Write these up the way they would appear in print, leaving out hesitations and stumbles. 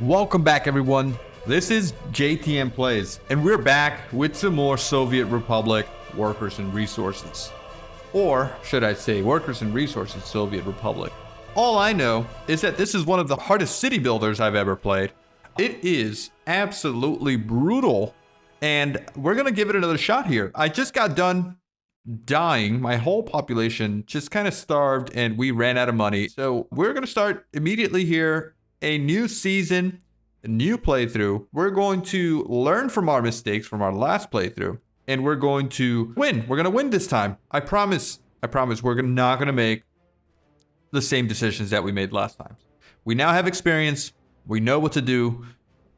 Welcome back, everyone. This is JTM Plays, and we're back with some more Soviet Republic workers and resources. Or should I say workers and resources Soviet Republic. All I know is that this is one of the hardest city builders I've ever played. It is absolutely brutal, and we're gonna give it another shot here. I just got done dying. My whole population just kind of starved and we ran out of money. So we're gonna start immediately here. A new season, a new playthrough. We're going to learn from our mistakes from our last playthrough, and we're going to win. We're going to win this time. I promise we're not going to make the same decisions that we made last time. We now have experience. We know what to do.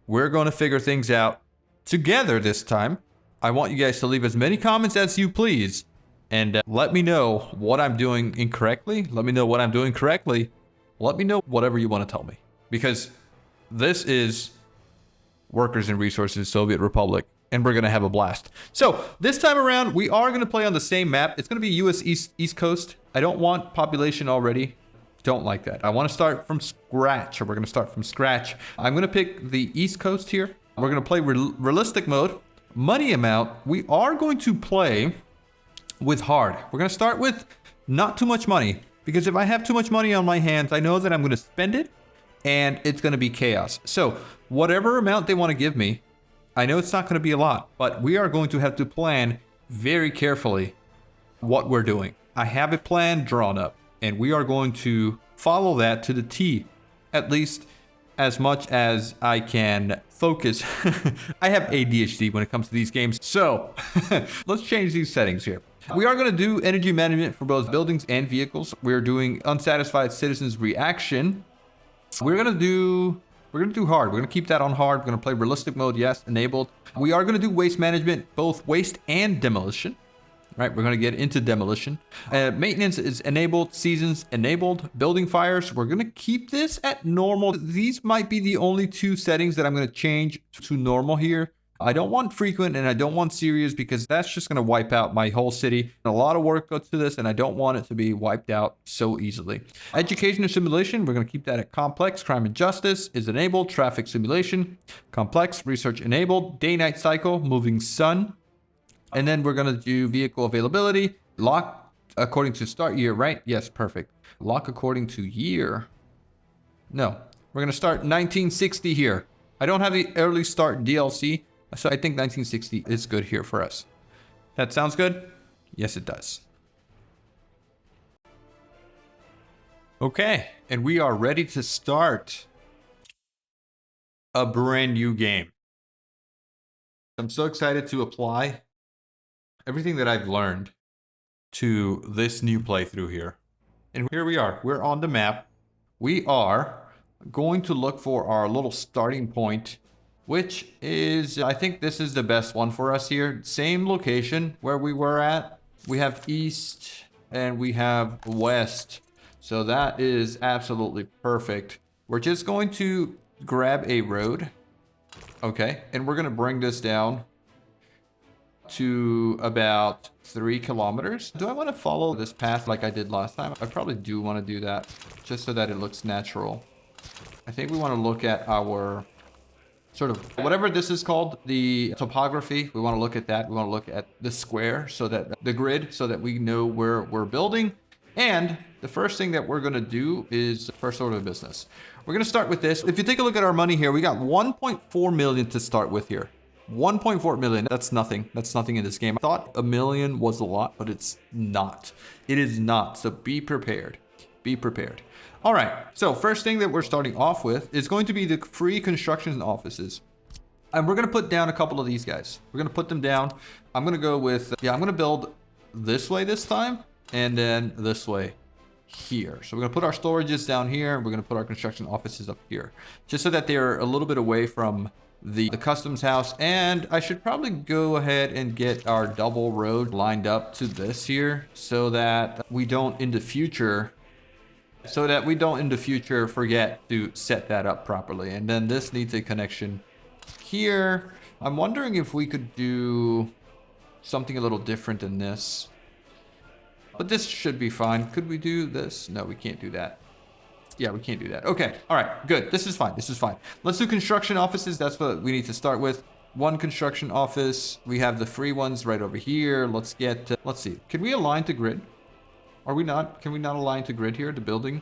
We're going to figure things out together this time. I want you guys to leave as many comments as you please, and let me know what I'm doing incorrectly. Let me know what I'm doing correctly. Let me know whatever you want to tell me. Because this is Workers and Resources Soviet Republic, and we're going to have a blast. So this time around, we are going to play on the same map. It's going to be US East Coast. I don't want population already. Don't like that. I want to start from scratch, or we're going to start from scratch. I'm going to pick the East Coast here. We're going to play realistic mode. Money amount, we are going to play with hard. We're going to start with not too much money, because if I have too much money on my hands, I know that I'm going to spend it, and it's going to be chaos. So whatever amount they want to give me, I know it's not going to be a lot, but we are going to have to plan very carefully what we're doing. I have a plan drawn up, and we are going to follow that to the T, at least as much as I can focus. I have ADHD when it comes to these games. So let's change these settings here. We are going to do energy management for both buildings and vehicles. We're doing unsatisfied citizens reaction. We're gonna do hard. We're gonna keep that on hard. We're gonna play realistic mode, yes, enabled. We are gonna do waste management, both waste and demolition. Right, we're gonna get into demolition. Maintenance is enabled, seasons enabled, building fires. We're gonna keep this at normal. These might be the only two settings that I'm gonna change to normal here. I don't want frequent and I don't want serious, because that's just going to wipe out my whole city. A lot of work goes to this, and I don't want it to be wiped out so easily. Education and simulation, we're going to keep that at complex. Crime and justice is enabled. Traffic simulation, complex. Research enabled. Day-night cycle, moving sun. And then we're going to do vehicle availability. Lock according to start year, right? Yes, perfect. Lock according to year. No, we're going to start 1960 here. I don't have the early start DLC. So I think 1960 is good here for us. That sounds good? Yes, it does. Okay, and we are ready to start a brand new game. I'm so excited to apply everything that I've learned to this new playthrough here. And here we are. We're on the map. We are going to look for our little starting point, which is, I think this is the best one for us here. Same location where we were at. We have east and we have west. So that is absolutely perfect. We're just going to grab a road. Okay, and we're going to bring this down to about 3 kilometers. Do I want to follow this path like I did last time? I probably do want to do that, just so that it looks natural. I think we want to look at our sort of whatever this is called, the topography. We want to look at that. We want to look at the square, so that the grid, so that we know where we're building. And the first thing that we're going to do is first order of business. We're going to start with this. If you take a look at our money here, we got 1.4 million to start with here. 1.4 million. That's nothing. That's nothing in this game. I thought a million was a lot, but it's not. It is not. So be prepared. Be prepared. All right, so first thing that we're starting off with is going to be the free construction offices. And we're going to put down a couple of these guys. We're going to put them down. I'm going to go with, I'm going to build this way this time, and then this way here. So we're going to put our storages down here. We're going to put our construction offices up here, just so that they're a little bit away from the customs house. And I should probably go ahead and get our double road lined up to this here, so that we don't in the future forget to set that up properly. And then this needs a connection here. I'm wondering if we could do something a little different than this, but this should be fine. Could we do this? No, we can't do that. Yeah, we can't do that. Okay. All right. Good. This is fine. This is fine. Let's do construction offices. That's what we need to start with. One construction office. We have the free ones right over here. Let's get, let's see. Can we align to grid? Are we not? Can we not align to grid here, the building?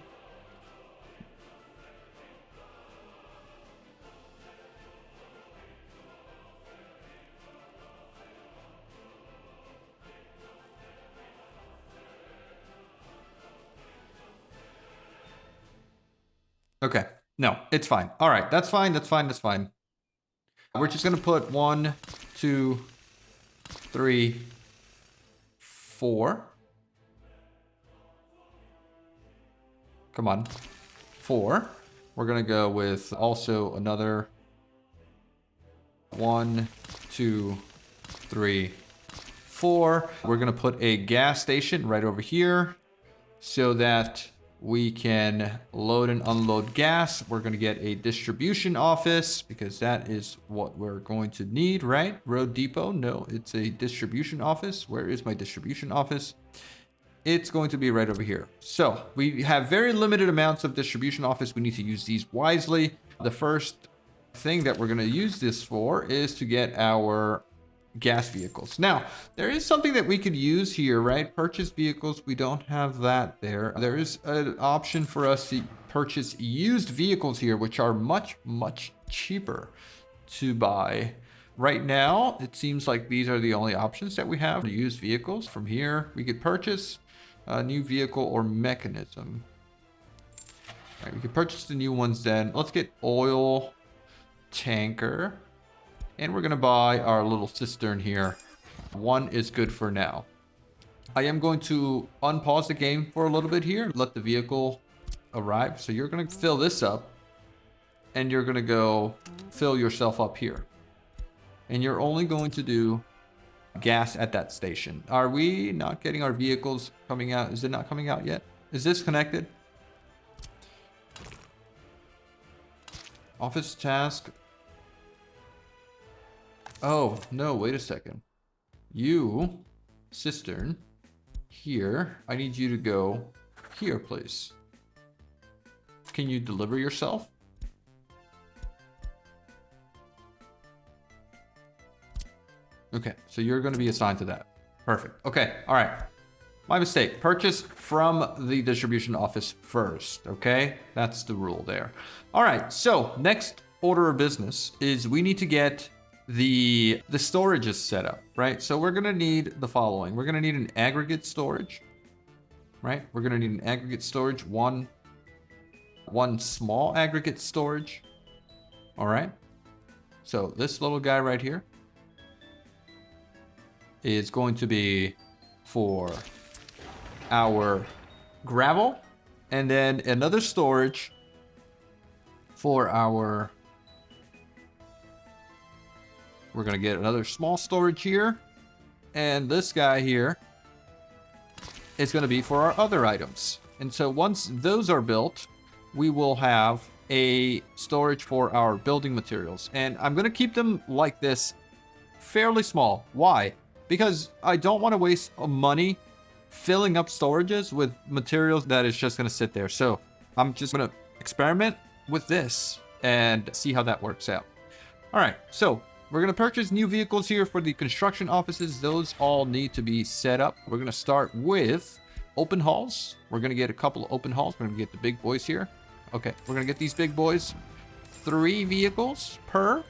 Okay. No, it's fine. All right. That's fine. That's fine. That's fine. We're just going to put 1, 2, 3, 4. Come on. 4. We're going to go with also another 1, 2, 3, 4. We're going to put a gas station right over here so that we can load and unload gas. We're going to get a distribution office because that is what we're going to need, right? Road depot? No, it's a distribution office. Where is my distribution office? It's going to be right over here. So we have very limited amounts of distribution office. We need to use these wisely. The first thing that we're going to use this for is to get our gas vehicles. Now, there is something that we could use here, right? Purchase vehicles. We don't have that there. There is an option for us to purchase used vehicles here, which are much, much cheaper to buy. Right now, it seems like these are the only options that we have to use vehicles. From here, we could purchase a new vehicle or mechanism. All right, we could purchase the new ones then. Let's get oil tanker. And we're going to buy our little cistern here. 1 is good for now. I am going to unpause the game for a little bit here. Let the vehicle arrive. So you're going to fill this up. And you're going to go fill yourself up here. And you're only going to do gas at that station. Are we not getting our vehicles coming out? Is it not coming out yet? Is this connected? Office task. Oh, no, wait a second. You, cistern, here. I need you to go here, please. Can you deliver yourself? Okay, so you're going to be assigned to that. Perfect. Okay, all right. My mistake. Purchase from the distribution office first, okay? That's the rule there. All right, so next order of business is we need to get the storage is set up, right? So we're going to need the following. We're going to need an aggregate storage, right? We're going to need an aggregate storage, one small aggregate storage. All right. So this little guy right here is going to be for our gravel, and then another storage for our, we're going to get another small storage here, and this guy here is going to be for our other items. And so once those are built, we will have a storage for our building materials, and I'm going to keep them like this, fairly small. Why? Because I don't want to waste money filling up storages with materials that is just going to sit there. So I'm just going to experiment with this and see how that works out. All right, so we're going to purchase new vehicles here for the construction offices. Those all need to be set up. We're going to start with open halls. We're going to get a couple of open halls. We're going to get the big boys here. Okay, we're going to get these big boys. 3 vehicles per.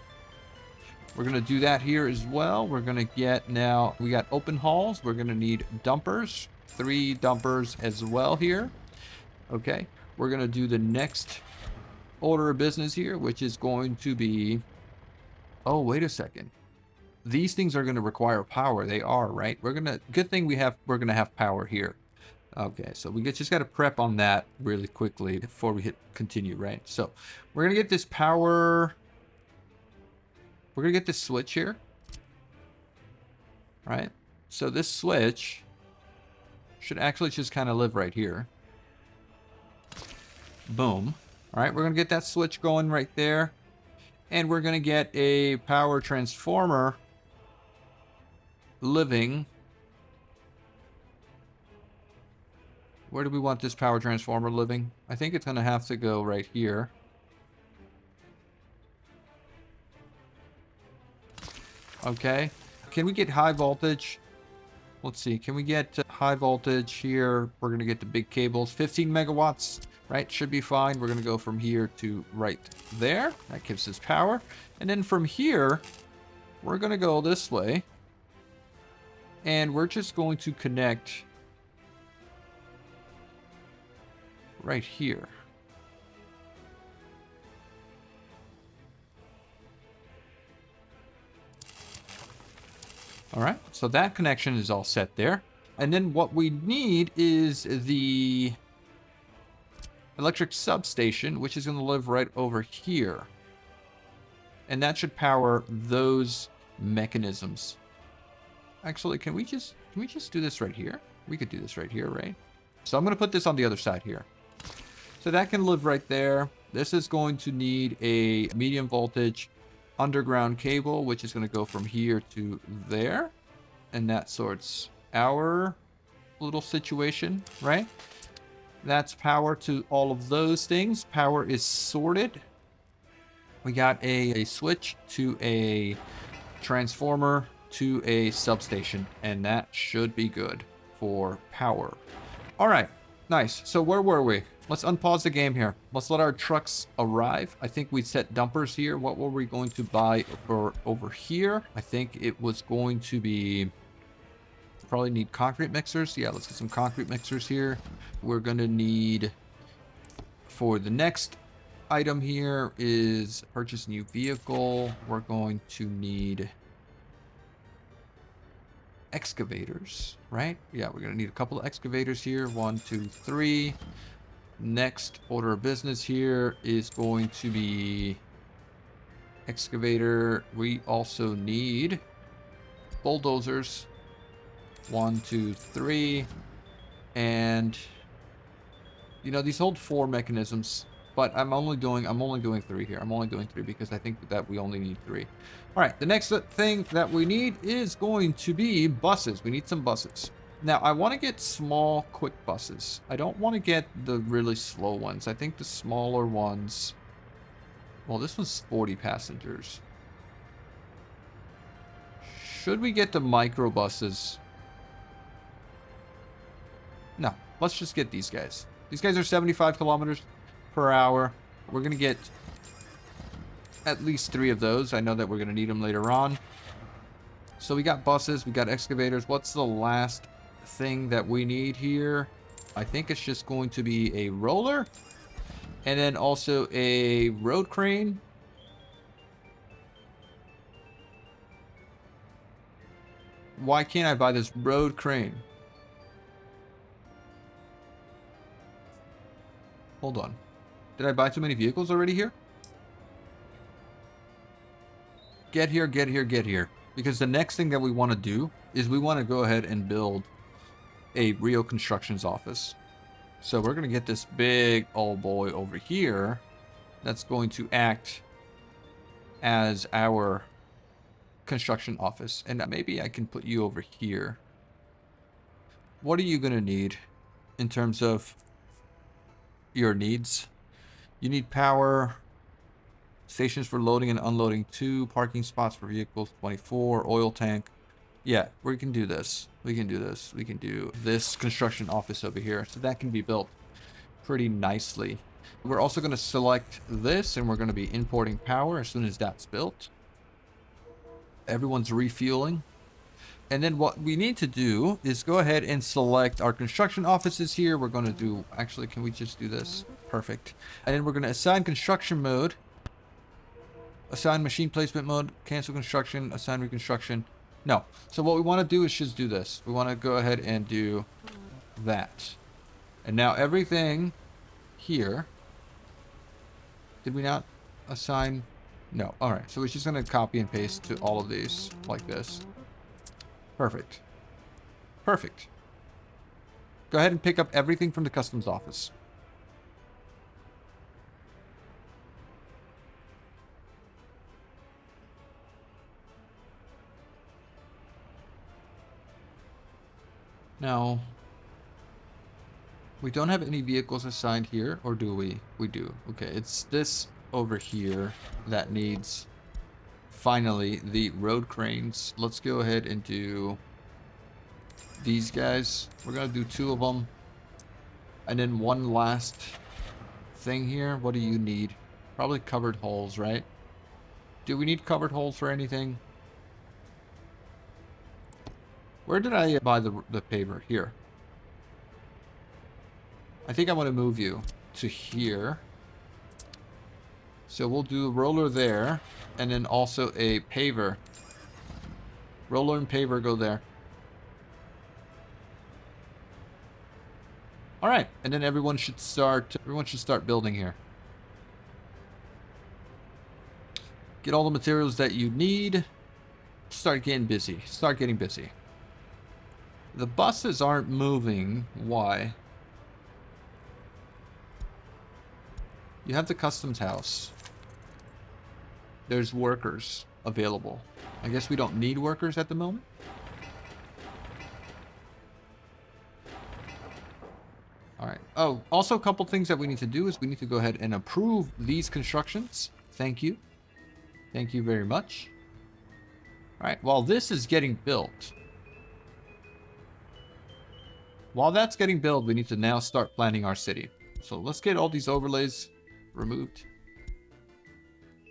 We're going to do that here as well. We're going to get now, we got open halls. We're going to need dumpers. 3 dumpers as well here. Okay, we're going to do the next order of business here, which is going to be, oh, wait a second. These things are going to require power. They are, right? We're going to, good thing we're going to have power here. Okay, so we just got to prep on that really quickly before we hit continue, right? So we're going to get this power. We're going to get this switch here. Right? So this switch should actually just kind of live right here. Boom. All right, we're going to get that switch going right there. And we're going to get a power transformer living Where do we want this power transformer living? I think it's going to have to go right here. Okay. Can we get high voltage? Let's see. Can we get high voltage here? We're going to get the big cables. 15 megawatts, right? Should be fine. We're going to go from here to right there. That gives us power. And then from here, we're going to go this way. And we're just going to connect right here. All right, so that connection is all set there. And then what we need is the electric substation, which is going to live right over here. And that should power those mechanisms. Actually, can we just do this right here? We could do this right here, right? So I'm going to put this on the other side here. So that can live right there. This is going to need a medium voltage underground cable, which is going to go from here to there. And that sorts our little situation, right? That's power to all of those things. Power is sorted. We got a switch to a transformer to a substation, and that should be good for power. All right, nice. So where were we? Let's unpause the game here. Let's let our trucks arrive. I think we set dumpers here. What were we going to buy for over here? I think it was going to be... Probably need concrete mixers. Yeah, let's get some concrete mixers here. We're going to need... For the next item here is purchase new vehicle. We're going to need... excavators, right? Yeah, we're going to need a couple of excavators here. 1, 2, 3... Next order of business here is going to be excavator. We also need bulldozers. 1, 2, 3. And you know, these hold 4 mechanisms, but I'm only doing 3 here. I'm only doing 3 because I think that we only need 3. All right, the next thing that we need is going to be buses. We need some buses. Now, I want to get small, quick buses. I don't want to get the really slow ones. I think the smaller ones... Well, this one's 40 passengers. Should we get the micro buses? No, let's just get these guys. These guys are 75 kilometers per hour. We're going to get at least 3 of those. I know that we're going to need them later on. So we got buses, we got excavators. What's the last thing that we need here? I think it's just going to be a roller and then also a road crane. Why can't I buy this road crane? Hold on. Did I buy too many vehicles already here? Get here, get here, get here. Because the next thing that we want to do is we want to go ahead and build a Rio Constructions office. So we're going to get this big old boy over here that's going to act as our construction office. And maybe I can put you over here. What are you going to need in terms of your needs? You need power, stations for loading and unloading 2, parking spots for vehicles 24, oil tank. Yeah, we can do this. We can do this. We can do this construction office over here. So that can be built pretty nicely. We're also going to select this and we're going to be importing power as soon as that's built. Everyone's refueling. And then what we need to do is go ahead and select our construction offices here. We're going to do, actually, can we just do this? Perfect. And then we're going to assign construction mode. Assign machine placement mode, cancel construction, assign reconstruction. No. So what we want to do is just do this. We want to go ahead and do that. And now everything here. Did we not assign? No. All right. So we're just going to copy and paste to all of these like this. Perfect. Perfect. Go ahead and pick up everything from the customs office. Now, We don't have any vehicles assigned here, or do we? We do. Okay, it's this over here that needs, finally, the road cranes. Let's go ahead and do these guys. We're gonna do 2 of them. And then one last thing here. What do you need? Probably covered holes, right? Do we need covered holes for anything? Where did I buy the paver? Here. I think I want to move you to here. So we'll do a roller there, and then also a paver. Roller and paver go there. All right, and then everyone should start building here. Get all the materials that you need. Start getting busy. Start getting busy. The buses aren't moving. Why? You have the customs house. There's workers available. I guess we don't need workers at the moment. All right. Oh, also a couple things that we need to do is we need to go ahead and approve these constructions. Thank you. Thank you very much. All right. While this is getting built, while that's getting built, we need to now start planning our city. So let's get all these overlays removed.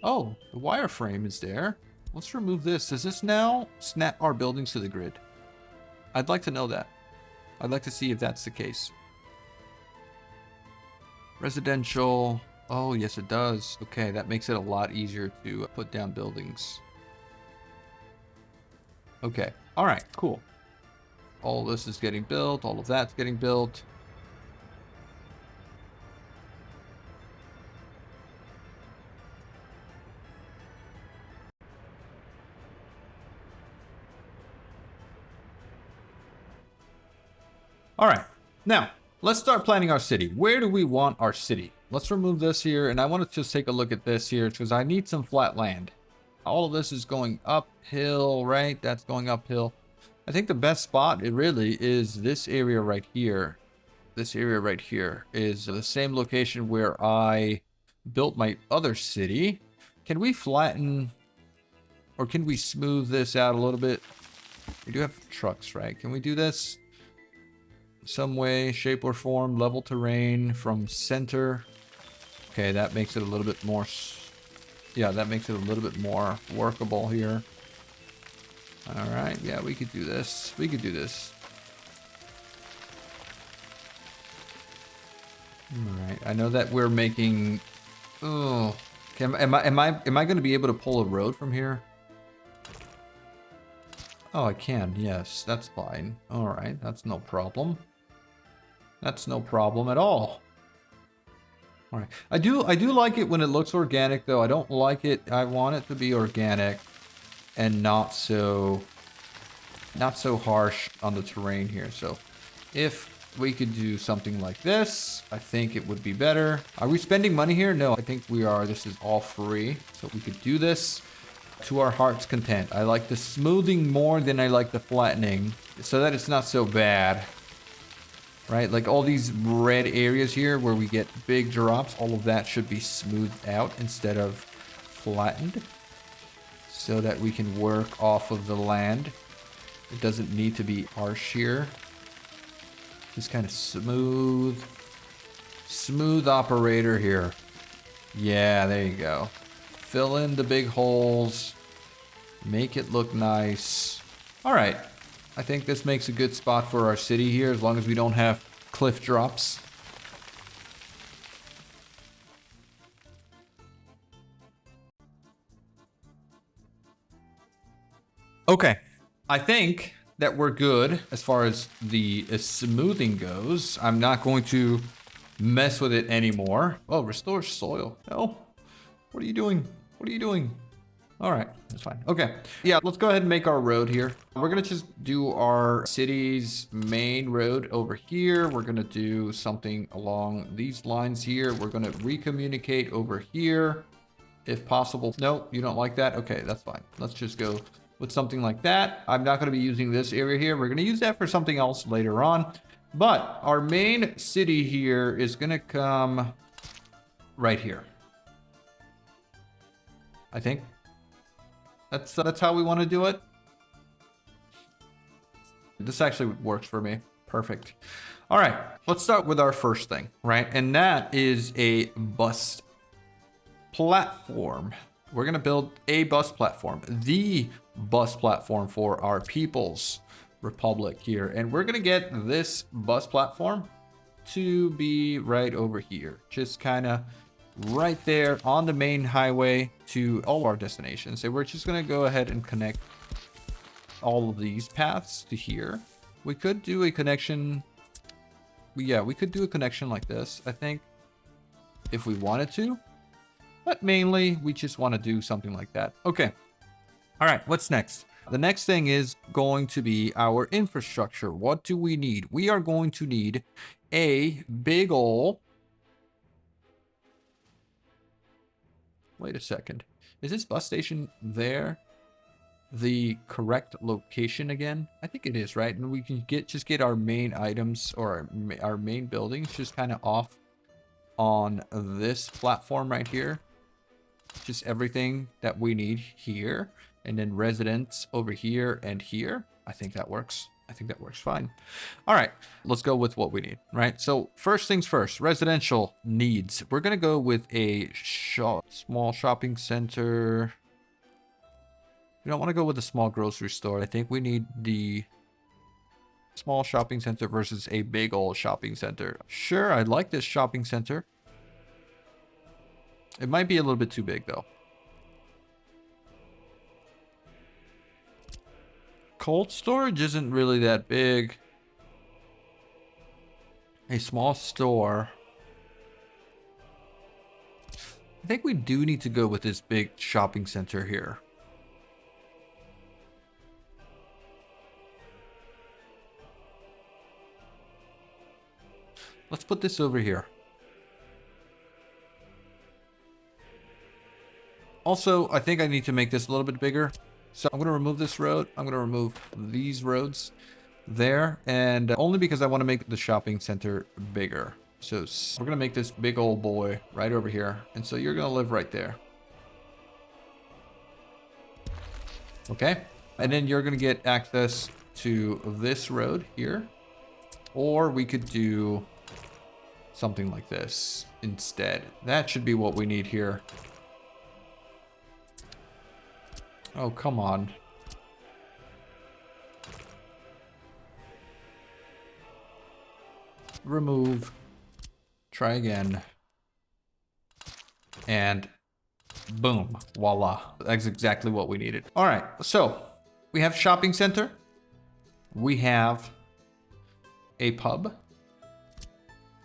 Oh, the wireframe is there. Let's remove this. Does this now snap our buildings to the grid? I'd like to know that. I'd like to see if that's the case. Residential. Oh, yes, it does. Okay, that makes it a lot easier to put down buildings. Okay. All right, cool. All this is getting built. All of that's getting built. All right. Now, let's start planning our city. Where do we want our city? Let's remove this here, and I want to just take a look at this here because I need some flat land. All of this is going uphill, right? That's going uphill. I think the best spot, it really is this area right here. This area right here is the same location where I built my other city. Can we flatten, or can we smooth this out a little bit? We do have trucks, right? Can we do this? Some way, shape, or form, level terrain from center. Okay, that makes it a little bit more, yeah, that makes it a little bit more workable here. All right, yeah, we could do this. We could do this. All right, I know that we're making. Oh, okay, am I going to be able to pull a road from here? Oh, I can. Yes, that's fine. All right, that's no problem. That's no problem at all. All right. I do like it when it looks organic, though. I don't like it. I want it to be organic and not so harsh on the terrain here. So if we could do something like this, I think it would be better. Are we spending money here? No, I think we are. This is all free. So we could do this to our heart's content. I like the smoothing more than I like the flattening so that it's not so bad. Right, like all these red areas here where we get big drops, all of that should be smoothed out instead of flattened so that we can work off of the land. It doesn't need to be harsh here. Just kind of smooth operator here. Yeah, there you go. Fill in the big holes, make it look nice. All right. I think this makes a good spot for our city here, as long as we don't have cliff drops. Okay, I think that we're good as far as the smoothing goes. I'm not going to mess with it anymore. Oh, restore soil. No, what are you doing? What are you doing? All right, that's fine. Okay, yeah, let's go ahead and make our road here. We're gonna just do our city's main road over here. We're gonna do something along these lines here. We're gonna recommunicate over here, if possible. No, you don't like that? Okay, that's fine. Let's just go with something like that. I'm not gonna be using this area here. We're gonna use that for something else later on. But our main city here is going to come right here. I think that's how we want to do it. This actually works for me. Perfect. All right, let's start with our first thing, right? And that is a bus platform. We're going to build a bus platform, the bus platform for our people's republic here. And we're going to get this bus platform to be right over here. Just kind of right there on the main highway to all our destinations. So we're just going to go ahead and connect all of these paths to here. We could do a connection. Yeah, we could do a connection like this, I think, if we wanted to. But mainly, we just want to do something like that. Okay. All right, what's next? The next thing is going to be our infrastructure. What do we need? We are going to need a big ol'... Wait a second. Is this bus station there the correct location again? I think it is, right? And we can just get our main items or our main buildings just kind of off on this platform right here. Just everything that we need here, and then residents over here and here. I think that works. I think that works fine. All right, let's go with what we need, right? So first things first, residential needs. We're going to go with a small shopping center. We don't want to go with a small grocery store. I think we need the small shopping center versus a big old shopping center. Sure, I like this shopping center. It might be a little bit too big, though. Cold storage isn't really that big. A small store. I think we do need to go with this big shopping center here. Let's put this over here. Also, I think I need to make this a little bit bigger. So I'm going to remove this road. I'm going to remove these roads there. And only because I want to make the shopping center bigger. So we're going to make this big old boy right over here. And so you're going to live right there. Okay. And then you're going to get access to this road here. Or we could do something like this instead. That should be what we need here. Oh, come on. Remove. Try again. And boom. Voila. That's exactly what we needed. All right. So we have shopping center. We have a pub.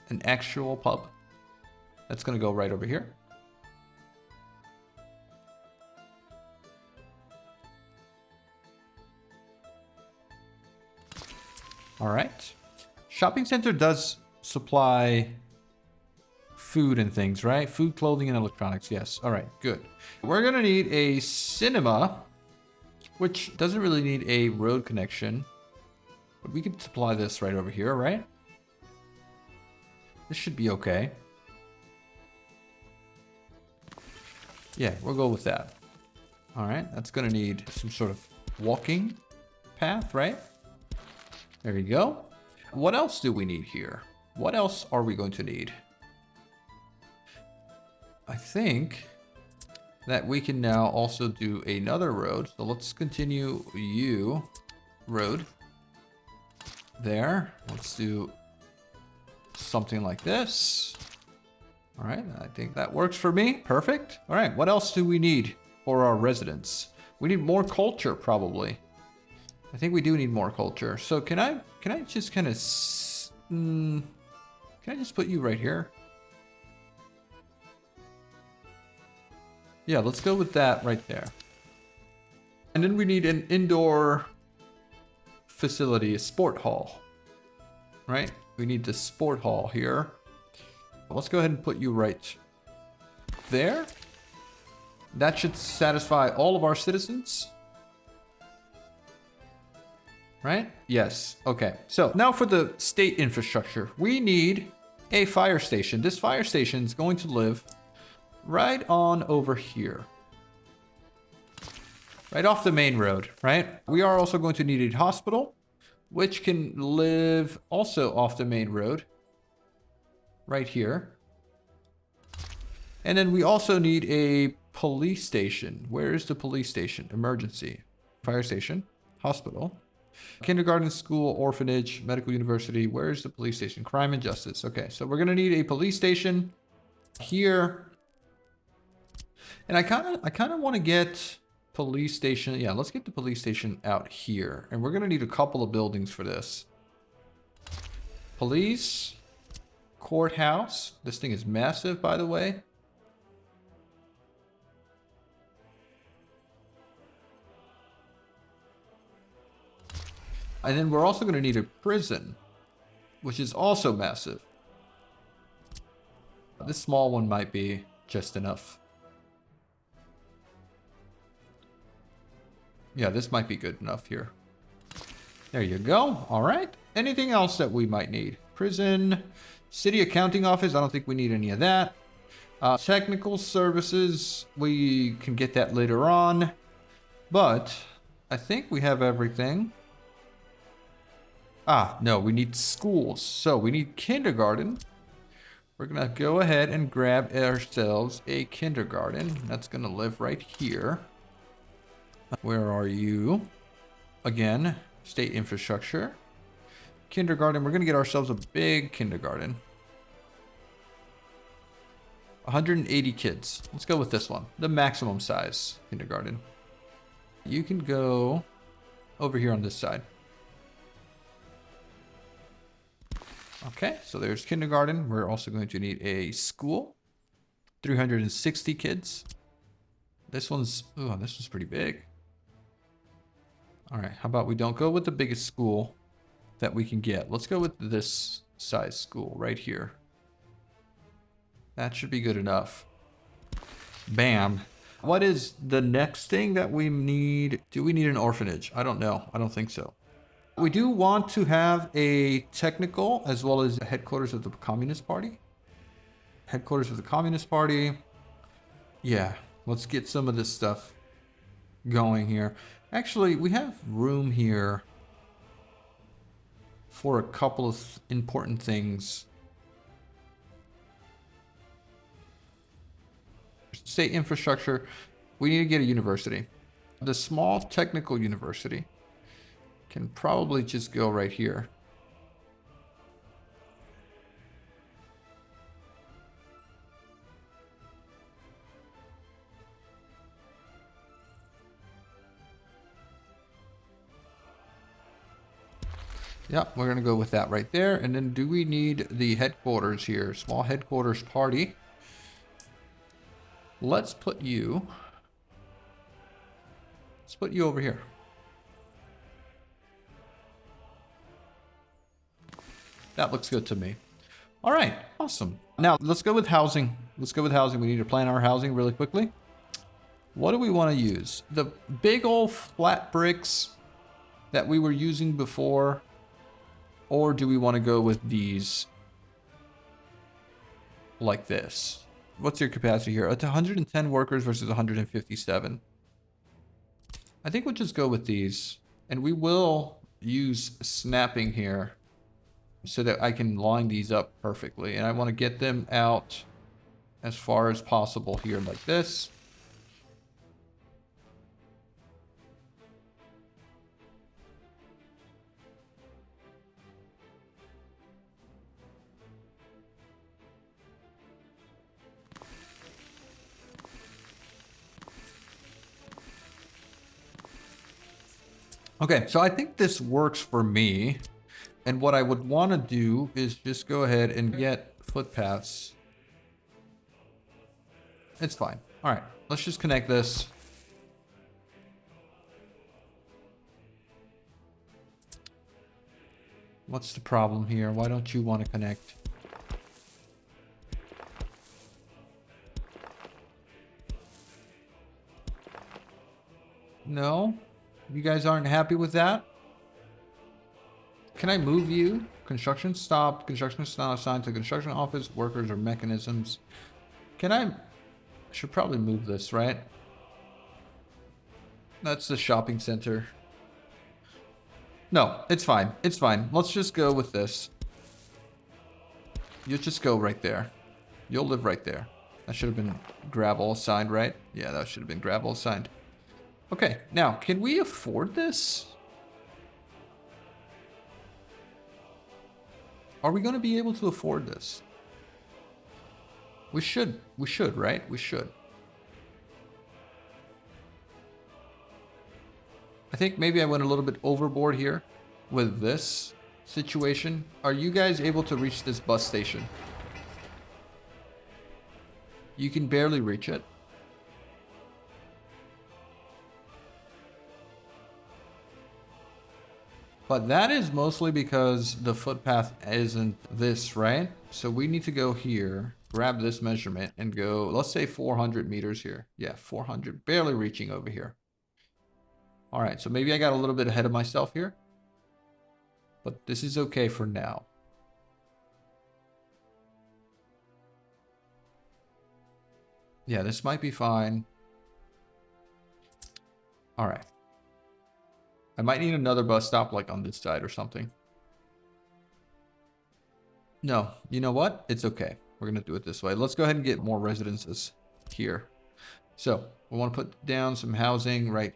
An actual pub. That's going to go right over here. All right. Shopping center does supply food and things, right? Food, clothing, and electronics. Yes. All right. Good. We're going to need a cinema, which doesn't really need a road connection. But we could supply this right over here, right? This should be okay. Yeah, we'll go with that. All right. That's going to need some sort of walking path, right? There you go. What else do we need here? What else are we going to need? I think that we can now also do another road. So let's continue road. There. Let's do something like this. All right. I think that works for me. Perfect. All right. What else do we need for our residents? We need more culture, probably. I think we do need more culture. So can I just kind of, can I just put you right here? Yeah, let's go with that right there. And then we need an indoor facility, a sport hall, right? We need the sport hall here. Let's go ahead and put you right there. That should satisfy all of our citizens. right? Yes. Okay. So now for the state infrastructure, we need a fire station. This fire station is going to live right on over here, right off the main road, right? We are also going to need a hospital, which can live also off the main road, right here. And then we also need a police station. Where is the police station? Emergency. Fire station. Hospital. Kindergarten, school, orphanage, medical university. Where is the police station? Crime and justice. Okay, so we're going to need a police station here. And I kind of want to get police station. Yeah, let's get the police station out here. And we're going to need a couple of buildings for this. Police. Courthouse. This thing is massive, by the way. And then we're also going to need a prison, which is also massive. This small one might be just enough. Yeah, this might be good enough here. There you go. All right. Anything else that we might need? Prison, city accounting office. I don't think we need any of that. Technical services, we can get that later on. But I think we have everything. Ah, no, we need schools. So we need kindergarten. We're going to go ahead and grab ourselves a kindergarten. That's going to live right here. Where are you? Again, state infrastructure. Kindergarten. We're going to get ourselves a big kindergarten. 180 kids. Let's go with this one. The maximum size kindergarten. You can go over here on this side. Okay, so there's kindergarten. We're also going to need a school. 360 kids. This one's pretty big. All right, how about we don't go with the biggest school that we can get. Let's go with this size school right here. That should be good enough. Bam. What is the next thing that we need? Do we need an orphanage? I don't know. I don't think so. We do want to have a technical as well as headquarters of the Communist Party. Headquarters of the Communist Party. Yeah, let's get some of this stuff going here. Actually, we have room here for a couple of important things. State infrastructure. We need to get a university. The small technical university can probably just go right here. Yep, we're going to go with that right there. And then do we need the headquarters here? Small headquarters party. Let's put you over here. That looks good to me. All right, awesome. Now let's go with housing. We need to plan our housing really quickly. What do we want to use? The big old flat bricks that we were using before, or do we want to go with these like this? What's your capacity here? It's 110 workers versus 157. I think we'll just go with these, and we will use snapping here so that I can line these up perfectly. And I want to get them out as far as possible here like this. Okay, so I think this works for me. And what I would want to do is just go ahead and get footpaths. It's fine. All right, let's just connect this. What's the problem here? Why don't you want to connect? No? You guys aren't happy with that? can I move you? Construction stopped. Construction is not assigned to construction office, workers, or mechanisms. Can I should probably move this, right? That's the shopping center. No, it's fine. It's fine. Let's just go with this. You just go right there. You'll live right there. That should have been grab all signed, right? Yeah, that should have been grab all signed. Okay, now, can we afford this? Are we going to be able to afford this? We should, right? We should. I think maybe I went a little bit overboard here with this situation. Are you guys able to reach this bus station? You can barely reach it. But that is mostly because the footpath isn't this, right? So we need to go here, grab this measurement and go, let's say 400 meters here. Yeah, 400, barely reaching over here. All right, so maybe I got a little bit ahead of myself here. But this is okay for now. Yeah, this might be fine. All right. I might need another bus stop like on this side or something. No, you know what? It's okay. We're going to do it this way. Let's go ahead and get more residences here. So we want to put down some housing right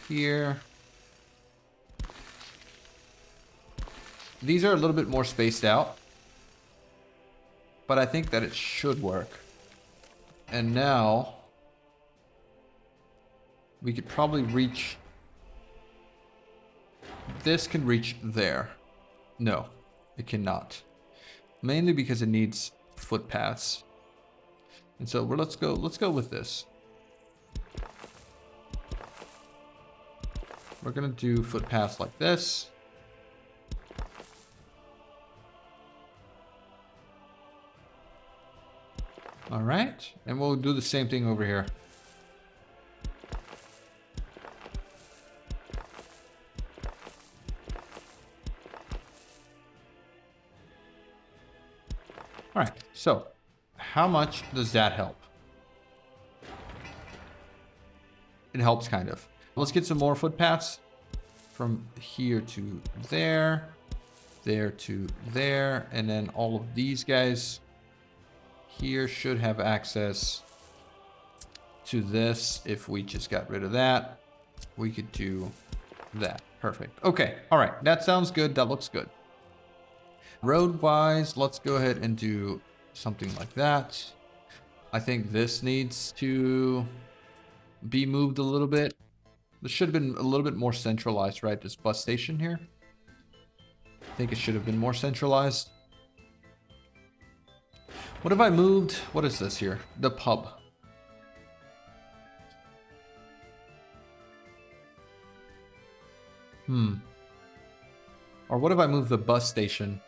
here. These are a little bit more spaced out, but I think that it should work. And now we could probably reach, this can reach there. No, it cannot. Mainly because it needs footpaths. And so let's go with this. We're gonna do footpaths like this. All right, and we'll do the same thing over here. All right, so how much does that help? It helps kind of. Let's get some more footpaths from here to there, there to there, and then all of these guys here should have access to this. If we just got rid of that, we could do that. Perfect. Okay, all right, that sounds good. That looks good. Road-wise, let's go ahead and do something like that. I think this needs to be moved a little bit. This should have been a little bit more centralized, right? This bus station here. I think it should have been more centralized. What if I moved? What is this here? The pub. Or what if I move the bus station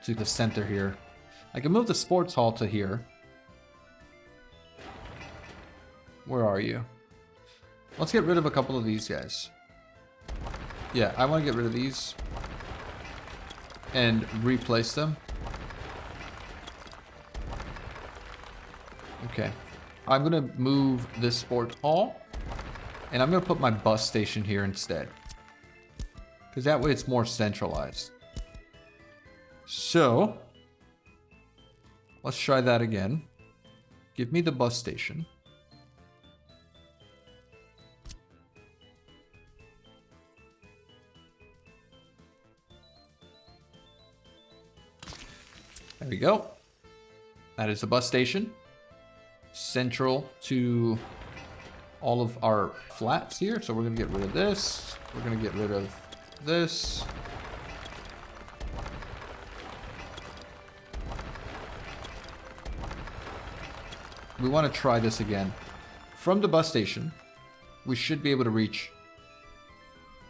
to the center here? I can move the sports hall to here. Where are you? Let's get rid of a couple of these guys. Yeah, I want to get rid of these and replace them. Okay. I'm going to move this sport hall and I'm going to put my bus station here instead. Because that way it's more centralized. So, let's try that again. Give me the bus station. There we go. That is the bus station. Central to all of our flats here. So we're going to get rid of this. We're going to get rid of this. We want to try this again. From the bus station, we should be able to reach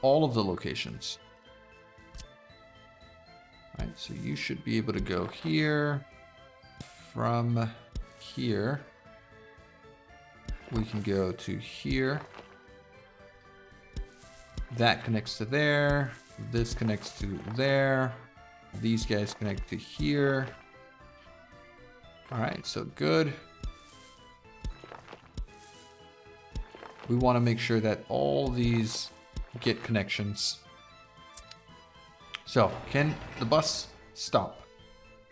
all of the locations. All right, so you should be able to go here. From here, we can go to here. That connects to there. This connects to there. These guys connect to here. All right, so good. We want to make sure that all these get connections. So can the bus stop?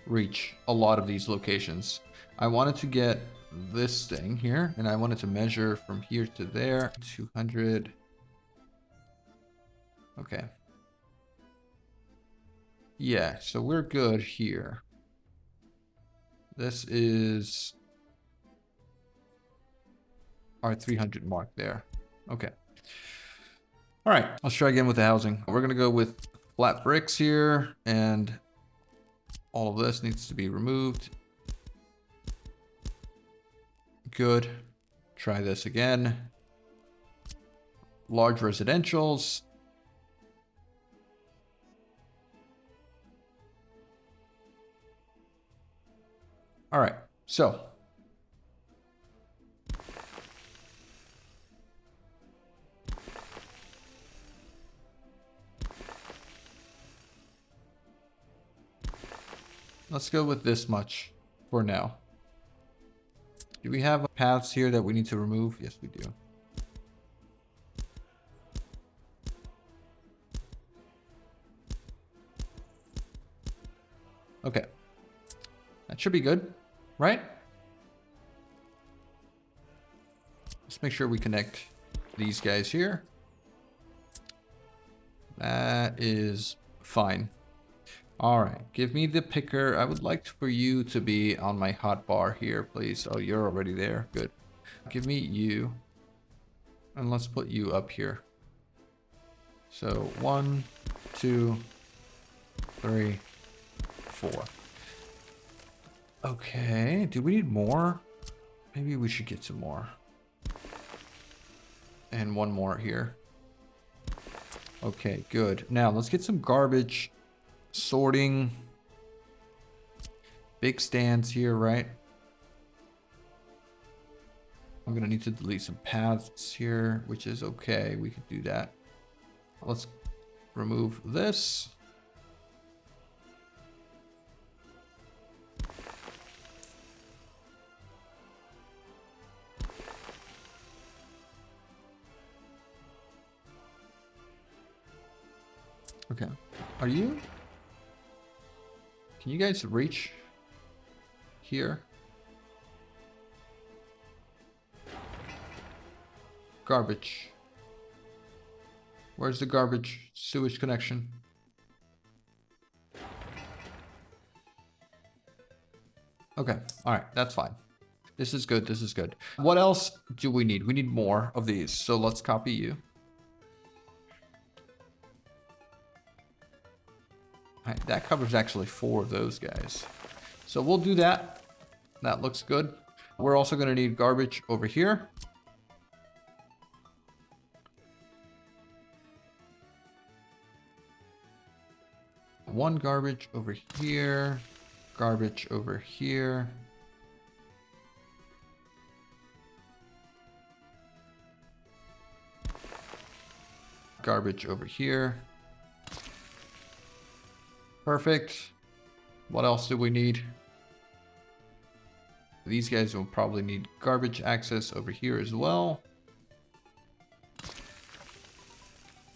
Reach a lot of these locations. I wanted to get this thing here, and I wanted to measure from here to there. 200. Okay. Yeah, so we're good here. This is our 300 mark there. Okay. All right, let's try again with the housing. We're gonna go with flat bricks here, and all of this needs to be removed. Good. Try this again. Large residentials. All right, so let's go with this much for now. Do we have paths here that we need to remove? Yes, we do. Okay. That should be good, right? Let's make sure we connect these guys here. That is fine. All right, give me the picker. I would like for you to be on my hot bar here, please. Oh, you're already there. Good. Give me you. And let's put you up here. So 1, 2, 3, 4. Okay, do we need more? Maybe we should get some more. And one more here. Okay, good. Now let's get some garbage sorting. Big stands here, right? I'm gonna need to delete some paths here, which is okay. We can do that. Let's remove this. Okay. Are you? Can you guys reach here? Garbage. Where's the garbage sewage connection? Okay. All right. That's fine. This is good. This is good. What else do we need? We need more of these. So let's copy you. All right, that covers actually 4 of those guys. So we'll do that. That looks good. We're also going to need garbage over here. One garbage over here. Garbage over here. Garbage over here. Perfect. What else do we need? These guys will probably need garbage access over here as well.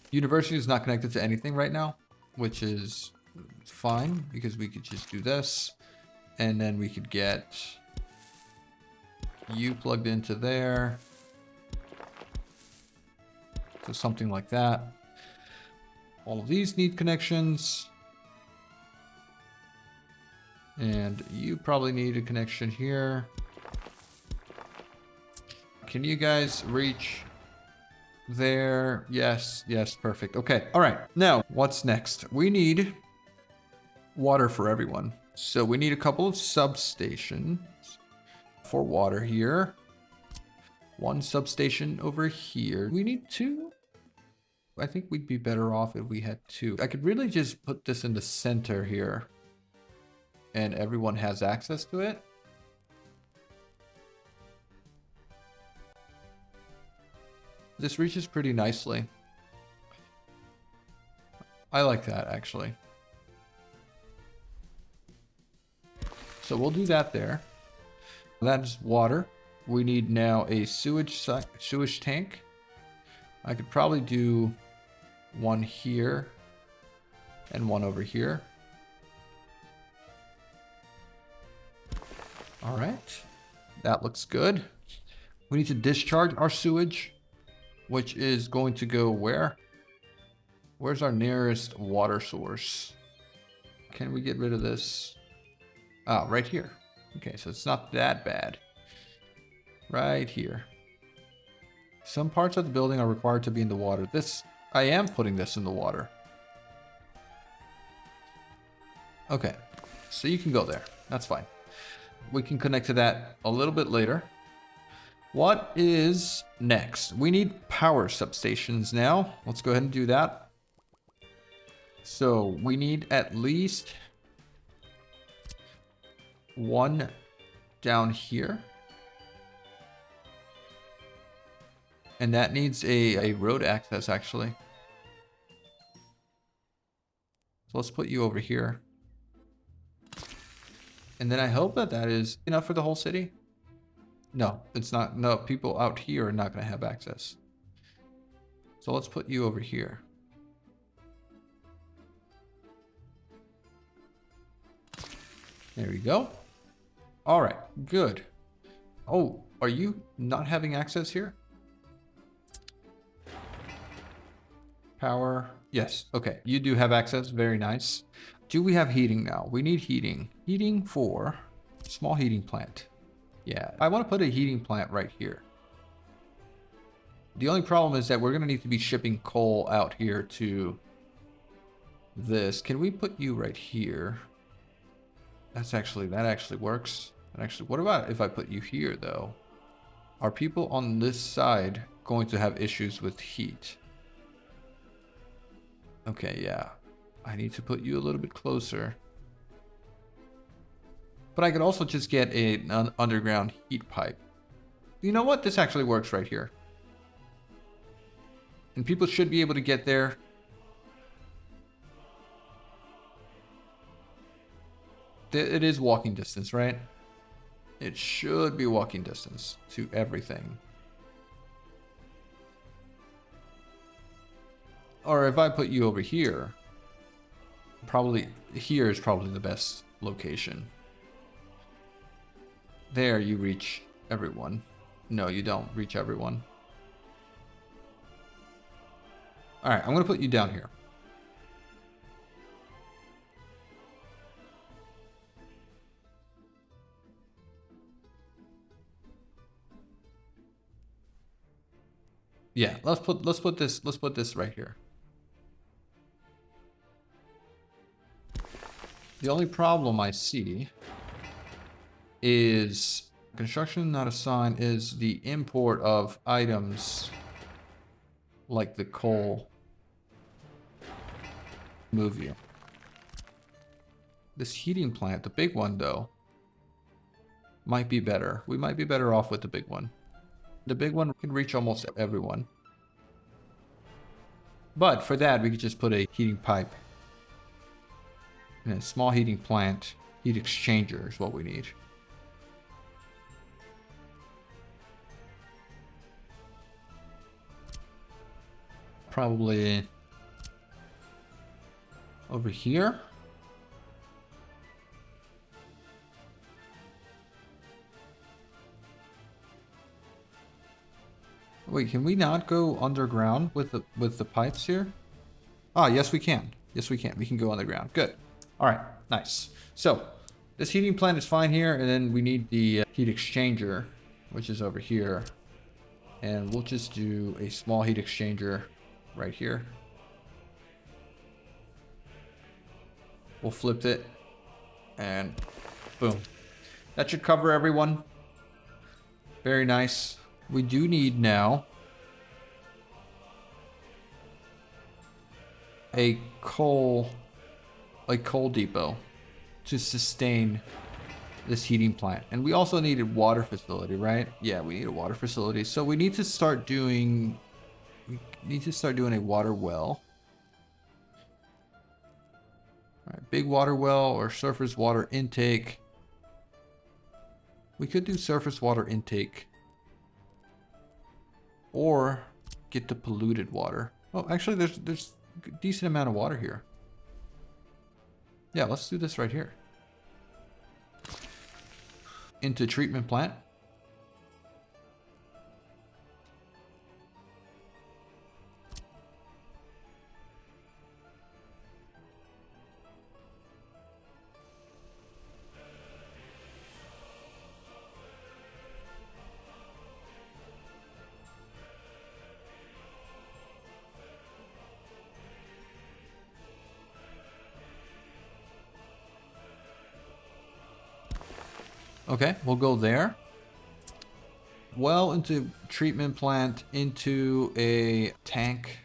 University is not connected to anything right now, which is fine because we could just do this and then we could get you plugged into there. So something like that. All of these need connections. And you probably need a connection here. Can you guys reach there? Yes, yes, perfect. Okay, all right. Now, what's next? We need water for everyone. So we need a couple of substations for water here. One substation over here. We need 2. I think we'd be better off if we had 2. I could really just put this in the center here. And everyone has access to it. This reaches pretty nicely. I like that, actually. So we'll do that there. That's water. We need now a sewage tank. I could probably do one here and one over here. All right, that looks good. We need to discharge our sewage, which is going to go where? Where's our nearest water source? Can we get rid of this? Ah, right here. Okay, so it's not that bad. Right here. Some parts of the building are required to be in the water. I am putting this in the water. Okay, so you can go there. That's fine. We can connect to that a little bit later. What is next? We need power substations now. Let's go ahead and do that. So we need at least one down here. And that needs a road access, actually. So let's put you over here. And then I hope that that is enough for the whole city. No, it's not. No, people out here are not going to have access. So let's put you over here. There we go. All right, good. Oh, are you not having access here? Power. Yes. Okay. You do have access. Very nice. Do we have heating now? We need heating. Heating for small heating plant. Yeah. I want to put a heating plant right here. The only problem is that we're going to need to be shipping coal out here to this. Can we put you right here? That actually works. What about if I put you here though? Are people on this side going to have issues with heat? Okay, yeah. I need to put you a little bit closer. But I could also just get an underground heat pipe. You know what? This actually works right here. And people should be able to get there. It is walking distance, right? It should be walking distance to everything. Or if I put you over here, probably here is probably the best location. There you reach everyone. No, you don't reach everyone. All right, I'm gonna put you down here. Yeah, let's put this right here. The only problem I see is construction not assigned is the import of items like the coal. Move you. This heating plant, the big one though, might be better. We might be better off with the big one. The big one can reach almost everyone. But for that, we could just put a heating pipe. And a small heating plant, heat exchanger is what we need. Probably over here. Wait, can we not go underground with the pipes here? Ah, yes we can. Yes we can. We can go underground. Good. All right, nice. So this heating plant is fine here, and then we need the heat exchanger, which is over here. And we'll just do a small heat exchanger right here. We'll flip it, and boom. That should cover everyone. Very nice. We do need now a coal depot to sustain this heating plant. And we also need a water facility, right? Yeah, we need a water facility. So we need to start doing a water well. big water well or surface water intake. We could do surface water intake. Or get the polluted water. Oh, actually, there's a decent amount of water here. Yeah, let's do this right here. Into treatment plant. Okay, we'll go there. Well, into treatment plant, into a tank.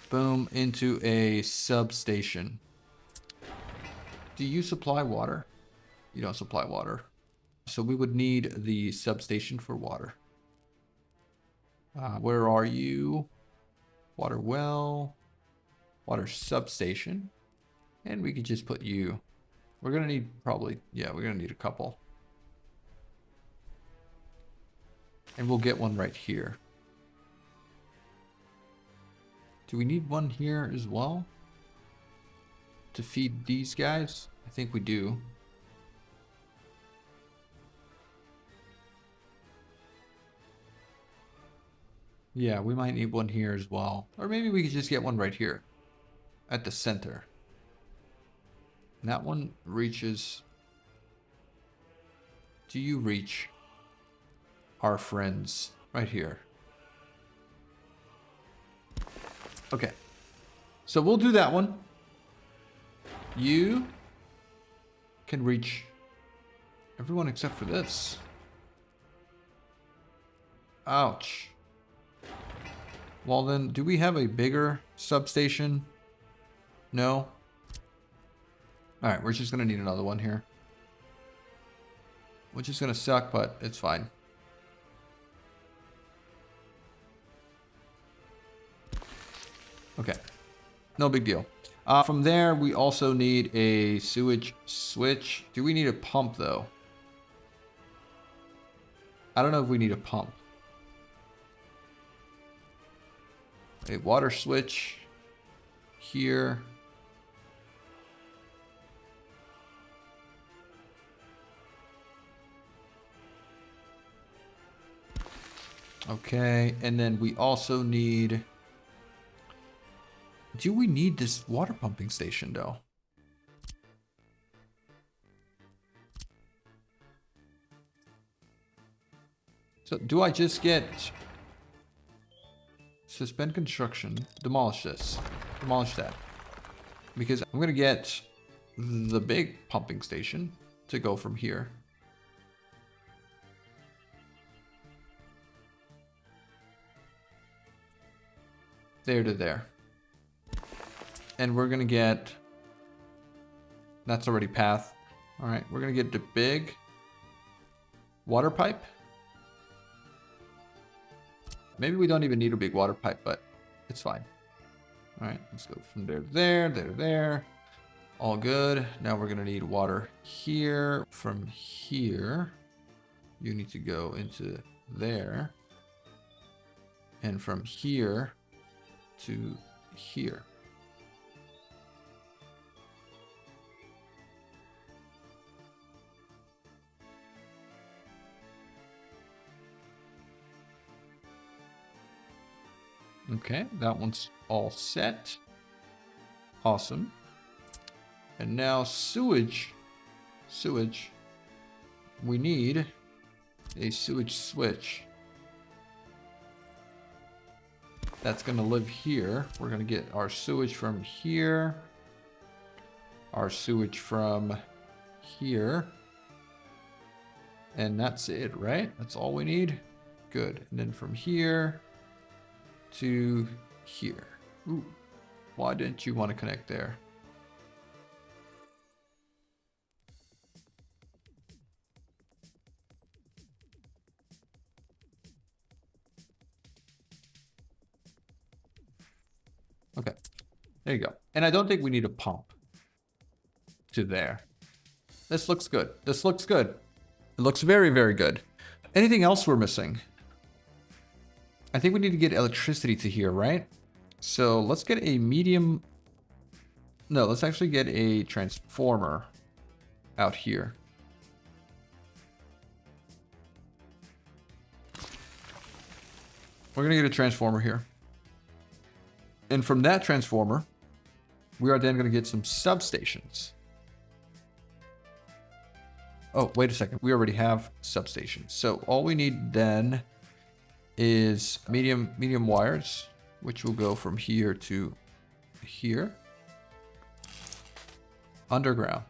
Boom, into a substation. Do you supply water? You don't supply water. So we would need the substation for water. Where are you? Water well. Water substation. And we could just put you. We're going to need probably, yeah, we're going to need a couple. And we'll get one right here. Do we need one here as well? To feed these guys? I think we do. Yeah, we might need one here as well. Or maybe we could just get one right here. At the center. And that one reaches... Do you reach our friends right here? Okay. So we'll do that one. You can reach everyone except for this. Ouch. Well then, do we have a bigger substation? No. Alright, we're just gonna need another one here. Which is gonna suck, but it's fine. Okay. No big deal. From there, we also need a sewage switch. Do we need a pump, though? I don't know if we need a pump. A water switch here. Okay, and then we also need... Do we need this water pumping station, though? So, do I just get... Suspend construction, demolish this, demolish that. Because I'm gonna get the big pumping station to go from here. There to there. And we're gonna get, that's already path. All right, we're gonna get the big water pipe. Maybe we don't even need a big water pipe, but it's fine. All right, let's go from there to there, there to there. All good. Now we're gonna need water here. From here, you need to go into there. And from here to here. Okay, that one's all set. Awesome. And now sewage. Sewage. We need a sewage switch. That's gonna live here. We're gonna get our sewage from here. Our sewage from here. And that's it, right? That's all we need? Good. And then from here to here. Ooh, why didn't you want to connect there? Okay, there you go. And I don't think we need a pump to there. This looks good. This looks good. It looks very, very good. Anything else we're missing? I think we need to get electricity to here, right? So let's get a medium. No, let's actually get a transformer out here. We're going to get a transformer here. And from that transformer, we are then going to get some substations. Oh, wait a second. We already have substations. So all we need then is medium wires, which will go from here to here. Underground.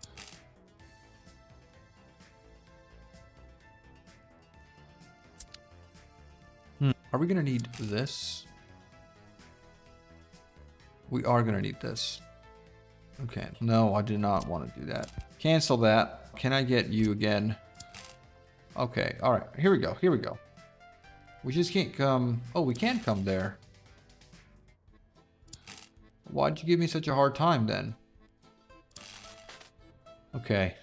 Are we going to need this? We are going to need this. Okay. No, I did not want to do that. Cancel that. Can I get you again? Okay. All right. Here we go. Here we go. We just can't come. Oh, we can come there. Why'd you give me such a hard time then? Okay.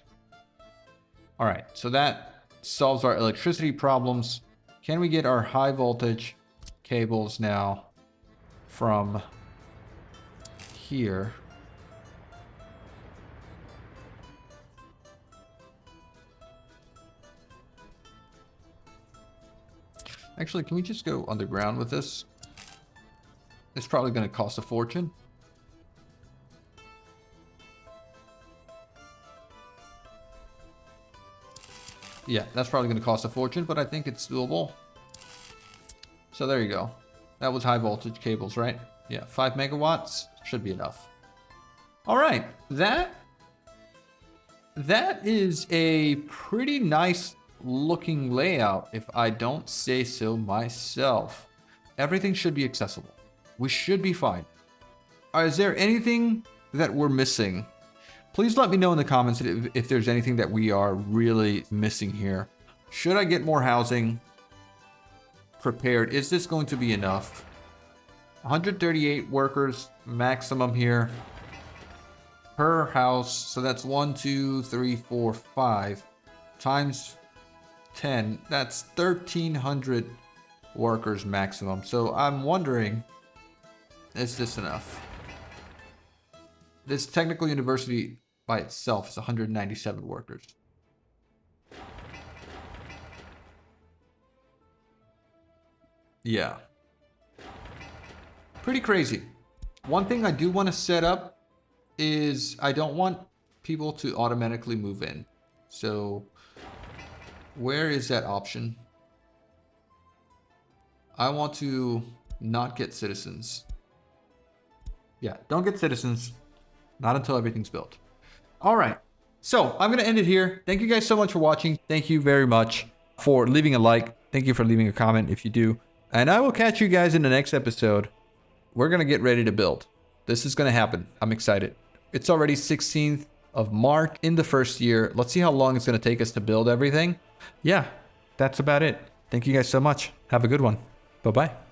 All right. So that solves our electricity problems. Can we get our high voltage cables now from here? Actually, can we just go underground with this? It's probably going to cost a fortune. Yeah, that's probably going to cost a fortune, but I think it's doable. So there you go. That was high voltage cables, right? Yeah, 5 megawatts should be enough. All right, that is a pretty nice looking layout, if I don't say so myself. Everything should be accessible. We should be fine. Is there anything that we're missing? Please let me know in the comments if there's anything that we are really missing here. Should I get more housing prepared? Is this going to be enough? 138 workers maximum here per house. So that's 1, 2, 3, 4, 5 times 10. That's 1,300 workers maximum. So I'm wondering, is this enough? This technical university by itself is 197 workers. Yeah. Pretty crazy. One thing I do want to set up is I don't want people to automatically move in. So where is that option? I want to not get citizens. Yeah, don't get citizens. Not until everything's built. All right. So I'm going to end it here. Thank you guys so much for watching. Thank you very much for leaving a like. Thank you for leaving a comment if you do. And I will catch you guys in the next episode. We're going to get ready to build. This is going to happen. I'm excited. It's already 16th of March in the first year. Let's see how long it's going to take us to build everything. Yeah, that's about it. Thank you guys so much. Have a good one. Bye-bye.